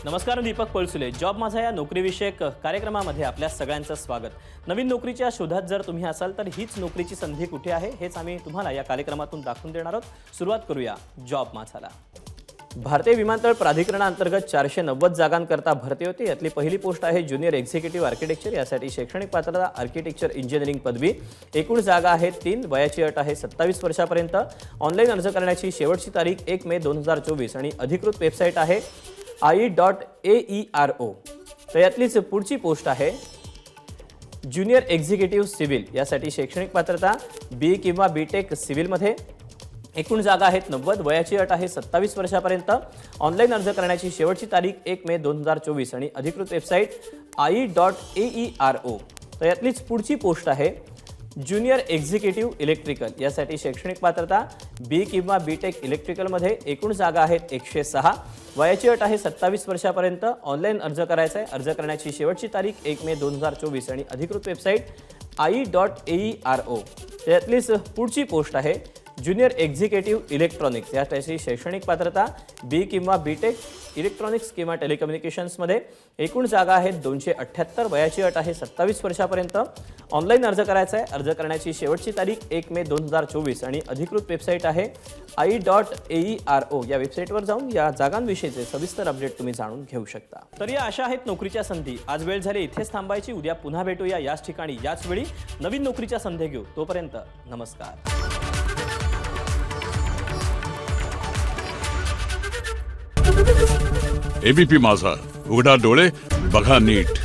नमस्कार, दीपक पळसुले जॉब माझा या नोकरीविषयक कार्यक्रमामध्ये आपल्या सगळ्यांचं स्वागत। नवीन नोकरीच्या शोधात जर तुम्ही असाल तर हीच नोकरीची संधी कुठे आहे हेच आम्ही तुम्हाला या कार्यक्रमातून दाखवून देणार आहोत। सुरुवात करूया जॉब माझाला। भारतीय विमानतळ प्राधिकरणाअंतर्गत 490 जागांकरता भरती होती। यातली पहिली पोस्ट आहे ज्युनियर एक्झिक्युटिव्ह आर्किटेक्चर। यासाठी शैक्षणिक पात्रता आर्किटेक्चर इंजिनिअरिंग पदवी। एकूण जागा आहेत 3। वयाची अट आहे 27 वर्षापर्यंत। ऑनलाईन अर्ज करण्याची शेवटची तारीख 1 मे 2024 आणि अधिकृत वेबसाईट आहे ie.aero। तर यातलीच पुढची पोस्ट आहे ज्युनियर एक्झिक्युटिव्ह सिव्हिल। यासाठी शैक्षणिक पात्रता बी किंवा बीटेक सिव्हिलमध्ये। एकूण जागा आहेत 90। वयाची अट आहे 27 वर्षापर्यंत। ऑनलाईन अर्ज करण्याची शेवटची तारीख 1 मे 2024 आणि अधिकृत वेबसाईट ie.aero। तर यातलीच पुढची पोस्ट आहे ज्युनियर एक्झिक्युटिव्ह इलेक्ट्रिकल। यासाठी शैक्षणिक पात्रता बी किंवा बीटेक इलेक्ट्रिकलमध्ये। एकूण जागा आहेत 106। वयाची अट आहे 27 वर्षापर्यंत। ऑनलाईन अर्ज करायचा आहे। अर्ज करण्याची शेवटची तारीख 1 मे 2024 आणि अधिकृत वेबसाईट ie.aero। यातलीच पुढची पोस्ट आहे ज्युनियर एक्झिक्युटिव्ह इलेक्ट्रॉनिक्स। यासाठी शैक्षणिक पात्रता बी किंवा बीटेक इलेक्ट्रॉनिक्स किंवा टेलिकम्युनिकेशन्समध्ये। एकूण जागा आहेत 278। वयाची अट आहे 27 वर्षापर्यंत। ऑनलाईन अर्ज करायचा आहे। अर्ज करण्याची शेवटची तारीख 1 मे 2024 आणि अधिकृत वेबसाईट आहे ie.aero। या वेबसाईटवर जाऊन या जागांविषयीचे सविस्तर अपडेट तुम्ही जाणून घेऊ शकता। तर या अशा आहेत नोकरीच्या संधी। आज वेळ झाली इथेच थांबायची। उद्या पुन्हा भेटूया याच ठिकाणी याच वेळी नवीन नोकरीच्या संधी घेऊ। तोपर्यंत नमस्कार। एबीपी माझा, उघडा डोळे बघा नीट।